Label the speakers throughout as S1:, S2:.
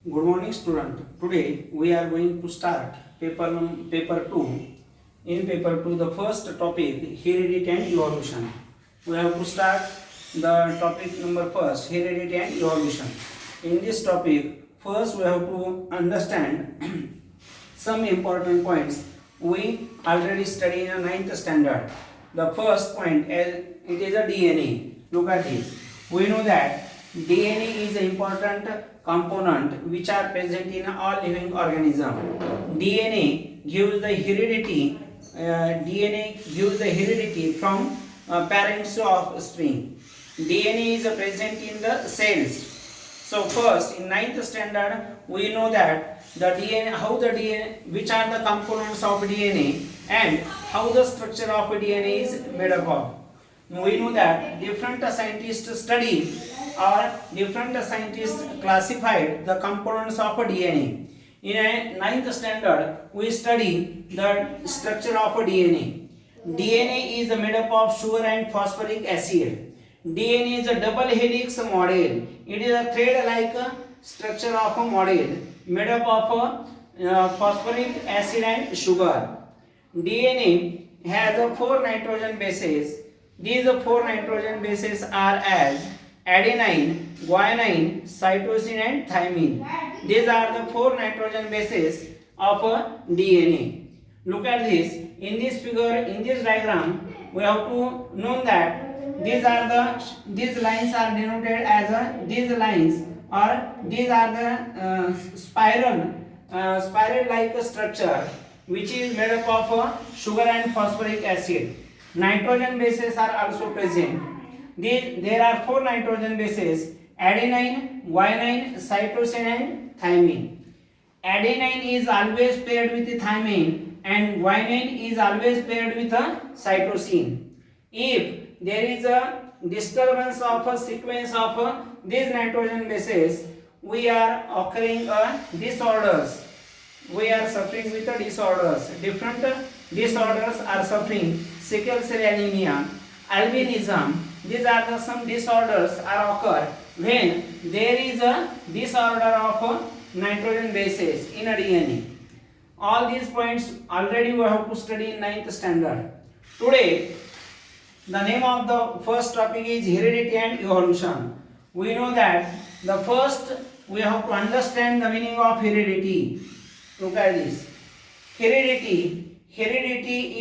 S1: Good morning, student. Today we are going to start paper 2. In paper 2, the first topic, heredity and evolution. We have to start the topic number first, heredity and evolution. In this topic, first we have to understand some important points we already studied in a 9th standard. The first point, it is a DNA. Look at this. We know that DNA is an important component which are present in all living organism. DNA gives the heredity. DNA gives the heredity from parents to offspring. DNA is present in the cells. So first, in 9th standard, we know that the DNA, how the DNA, which are the components of DNA, and how the structure of DNA is made up of. We know that different scientists study or different scientists classified the components of DNA. In a 9th standard, we study the structure of DNA. DNA is made up of sugar and phosphoric acid. DNA is a double helix model. It is a thread-like structure of a model made up of phosphoric acid and sugar. DNA has 4 nitrogen bases. These 4 nitrogen bases are as adenine, guanine, cytosine and thymine. These are the 4 nitrogen bases of DNA. Look at this. In this figure, in this diagram, we have to know that these lines are denoted as these lines, or these are the spiral-like structure which is made up of sugar and phosphoric acid. Nitrogen bases are also present. There are 4 nitrogen bases: adenine, guanine, cytosine and thymine. Adenine is always paired with thymine and guanine is always paired with cytosine. If there is a disturbance of a sequence of these nitrogen bases, we are occurring disorders. We are suffering with disorders. Different disorders are suffering: sickle cell anemia, albinism. These are some disorders are occur when there is a disorder of nitrogen bases in a DNA. All these points already we have to study in 9th standard. Today, the name of the first topic is heredity and evolution. We know that the first we have to understand the meaning of heredity. Look at this. Heredity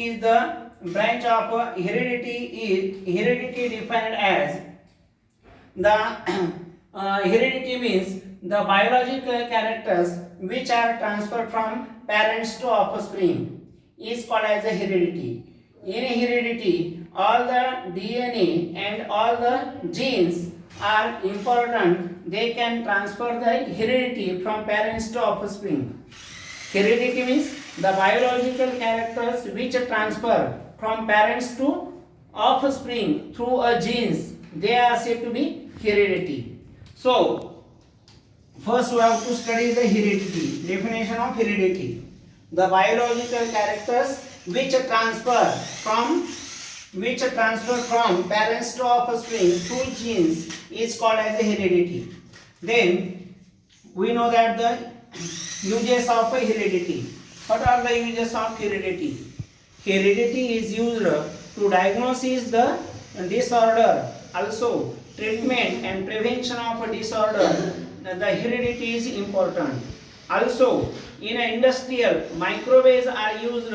S1: is the branch of heredity defined as the heredity means the biological characters which are transferred from parents to offspring is called as a heredity. In heredity, all the DNA and all the genes are important. They can transfer the heredity from parents to offspring. Heredity means the biological characters which transfer from parents to offspring through a genes. They are said to be heredity. So, first we have to study the heredity. Definition of heredity: the biological characters which transfer from parents to offspring through genes is called as a heredity. Then we know that the uses of heredity. What are the uses of heredity? Heredity is used to diagnose the disorder, also treatment and prevention of a disorder. The heredity is important. Also, in industrial, microwaves are used.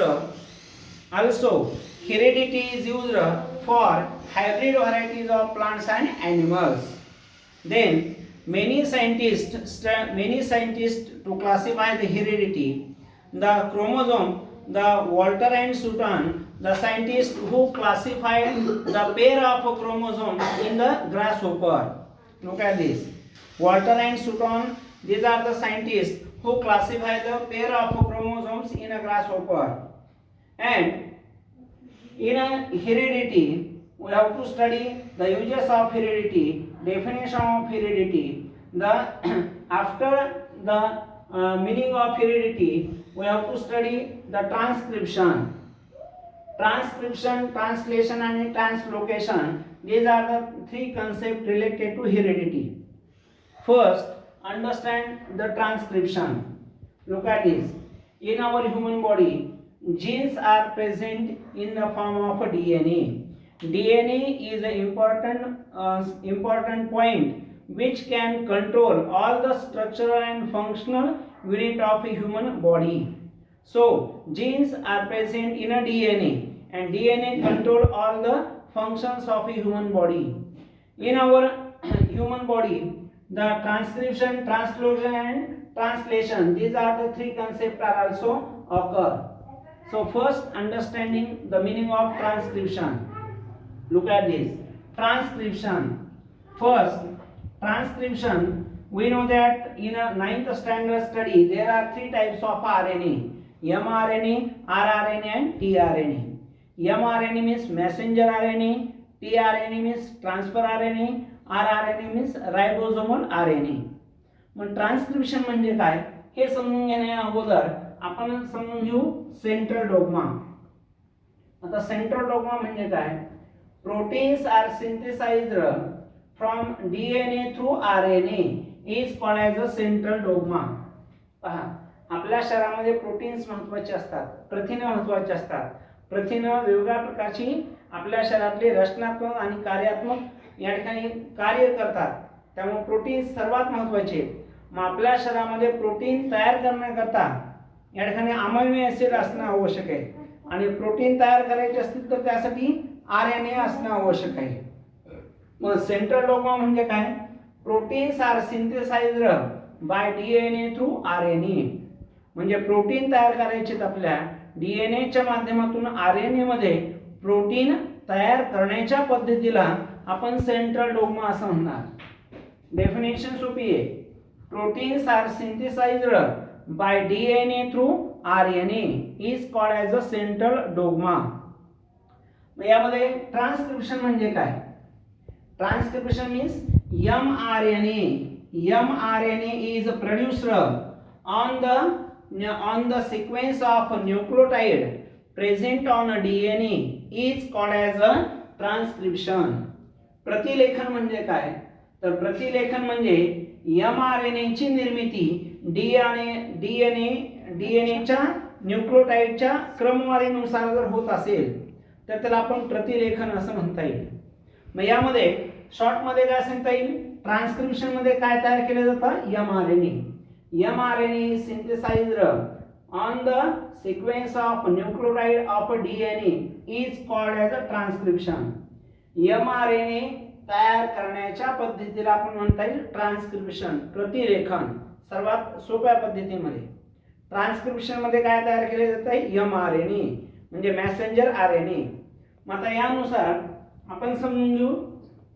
S1: Also, heredity is used for hybrid varieties of plants and animals. Then, many scientists to classify the heredity. The chromosome, the Walter and Sutton, the scientists who classified the pair of chromosomes in the grasshopper. Look at this. Walter and Sutton, these are the scientists who classify the pair of chromosomes in a grasshopper. And in a heredity, we have to study the uses of heredity, definition of heredity. After the meaning of heredity, we have to study the transcription. Transcription, translation and translocation. These are the 3 concepts related to heredity. First, understand the transcription. Look at this. In our human body, genes are present in the form of DNA. DNA is an important point which can control all the structural and functional unit of a human body. So genes are present in a DNA, and DNA control all the functions of a human body. In our human body, the transcription, translocation and translation, these are the three concepts are also occur. So first, understanding the meaning of transcription. Look at this. Transcription. First, transcription, we know that in a 9th standard study there are three types of RNA: mRNA, rRNA and tRNA. mRNA means messenger RNA, tRNA means transfer RNA, rRNA means ribosomal RNA. मग transcription म्हणजे काय हे समजून घेण्या अगोदर आपण समजून घेऊ सेंट्रल डॉग्मा. आता सेंट्रल डॉग्मा म्हणजे काय? Proteins are synthesized from DNA through RNA is called as a central dogma. पहा, आपल्या शरीरामध्ये प्रोटीन्स महत्त्वाचे असतात, प्रथिने महत्त्वाचे असतात. प्रथिने वेगवेगळ्या प्रकारची आपल्या शरीरातले रचनात्मक आणि कार्यात्मक या ठिकाणी कार्य करतात. त्यामुळे प्रोटीन सर्वात महत्त्वाचे आहेत. मग आपल्या शरीरामध्ये प्रोटीन तयार करण्याकरता या ठिकाणी अमायनो ॲसिड असणं आवश्यक आहे, आणि प्रोटीन तयार करायचे असतील तर त्यासाठी RNA असणं आवश्यक आहे. मग सेंट्रल डॉग्मा म्हणजे काय? Proteins are synthesized by DNA through RNA. म्हणजे प्रोटीन तयार करायचे आपल्या DNAच्या माध्यमातून RNA मध्ये प्रोटीन तयार करण्याच्या पद्धतीला आपण सेंट्रल डॉग्मा असं म्हणणार. डेफिनेशन सोपी आहे. Proteins are synthesized by DNA through RNA is called as a central dogma. यामध्ये ट्रान्सक्रिप्शन म्हणजे काय? Transcription means mRNA is produced on the sequence of nucleotide present on DNA is called as a transcription. प्रतिलेखन म्हणजे काय? तर प्रतिलेखन म्हणजे mRNA ची निर्मिती DNAच्या न्यूक्लियोटाइडच्या क्रमवारीनुसार जर होत असेल तर त्याला आपण प्रतिलेखन असं म्हणता येईल. मग यामध्ये शॉर्ट मध्ये काय सांगता येईल? ट्रान्सक्रिप्शन मध्ये काय तयार केलं जातं? mRNA is synthesized on the sequence of nucleotide of DNA is called as a transcription. mRNA तयार करण्याच्या पद्धतीला आपण म्हणता येईल ट्रान्सक्रिप्शन, प्रतिलेखन. सर्वात सोप्या पद्धतीमध्ये ट्रान्सक्रिप्शन मध्ये काय तयार केले जाते? mRNA म्हणजे मेसेंजर RNA. मग आता यानुसार आपण समजून घेऊ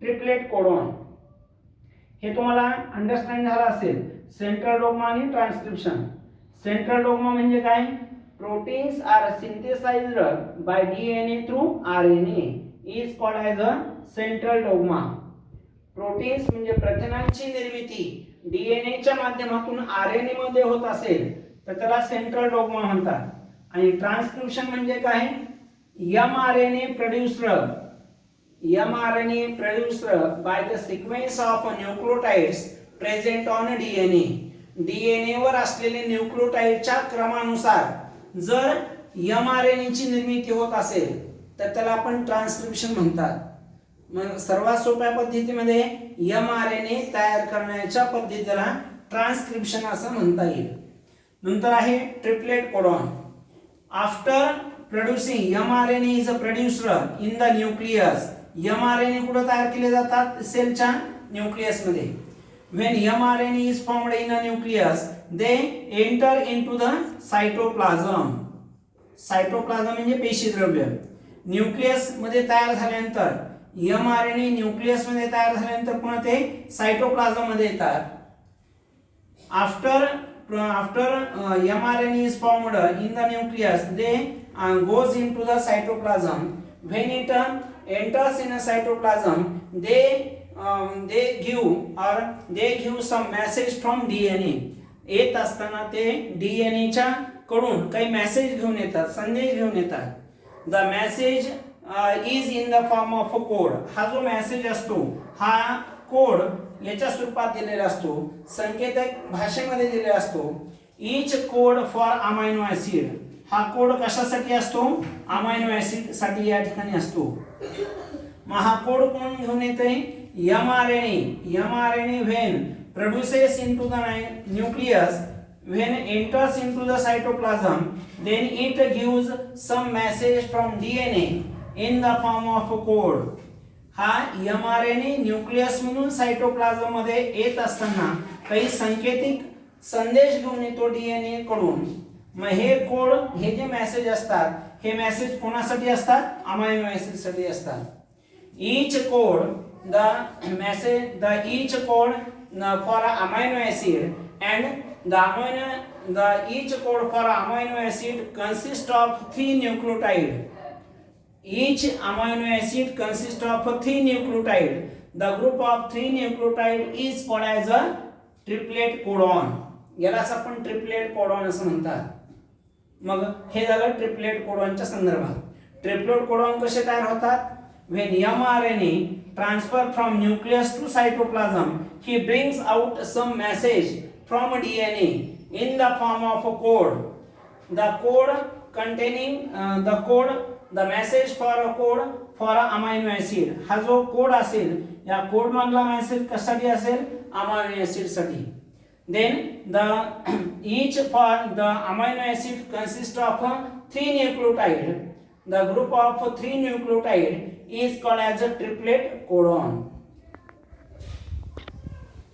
S1: ट्रिपलेट कोडॉन. हे तुम्हाला अंडरस्टँड झालं असेल. सेंट्रल डॉग्मा आणि ट्रान्सक्रिप्शन. सेंट्रल डॉग्मा म्हणजे काय? Proteins are synthesized by DNA through RNA is called as a central dogma. Proteins म्हणजे प्रथिनांची निर्मिती DNAच्या माध्यमातून RNA मध्ये होत असेल तर त्याला सेंट्रल डॉग्मा म्हणतात. आणि ट्रान्सक्रिप्शन म्हणजे काय? mRNA produced by the sequence of nucleotides present on DNA. DNA वर असलेले न्यूक्लियोटाइडच्या क्रमानुसार जर mRNA ची निर्मिती होत असेल तर त्याला आपण ट्रान्सक्रिप्शन म्हणतात. मग सर्वात सोप्या पद्धतीमध्ये mRNA तयार करण्याच्या पद्धतीला ट्रान्सक्रिप्शन असं म्हणता येईल. नंतर आहे triplet codon. After producing mRNA is produced in the nucleus. mRNA कुठे तयार केले जातात? सेलच्या न्यूक्लियस मध्ये. when mRNA is formed in a nucleus they enter into the cytoplasm. Cytoplasm म्हणजे पेशीद्रव्य. न्यूक्लियस मध्ये तयार झाल्यानंतर mRNA न्यूक्लियस मध्ये तयार झाल्यानंतर पुन्हा ते सायटोप्लाझम मध्ये येतात. after mRNA is formed in the nucleus they goes into the cytoplasm. when it enters in a cytoplasm they give some message from DNA. येत असताना ते DNA च्या कडून काही मेसेज घेऊन येतात, संदेश घेऊन येतात. The message is in the form of a code. हा जो मेसेज असतो हा कोड याच्या स्वरूपात दिलेला असतो, संकेतक भाषेमध्ये दिलेला असतो. Etch code for amino acid, हा कोड कशासाठी असतो? अमायनो ऍसिड साठी या ठिकाणी असतो. मग हा कोड कोण घेऊन येते? mRNA when produces into the nucleus, when enters into the cytoplasm, then it gives some message from DNA in the form of a code. हा mRNA न्यूक्लियस म्हणून सायटोप्लाझम मध्ये येत असताना काही संकेतिक संदेश घेऊन येतो DNA कडून. मग हे कोड, हे जे मेसेज असतात, हे मेसेज कोणासाठी असतात? अमायनो ऍसिड साठी असतात. each code each code for amino acid and each code for amino acid consists of 3 nucleotide. Each amino acid consists of 3 nucleotide. The group of 3 nucleotide is called as a triplet codon. यालाच आपण triplet codon असं म्हणतात. मग हे झालं triplet कोडॉनच्या संदर्भात. Triplet codon कसे तयार होतात? When mRNA transfer from nucleus to cytoplasm, he brings out some message from DNA in the form of a code. The code containing the message for a code for a amino acid. हा जो code असेल, या code मधला message कशासाठी असेल? Amino acid साठी. Then each for the amino acid consists of 3 nucleotide. The group of 3 nucleotide is called as a triplet codon.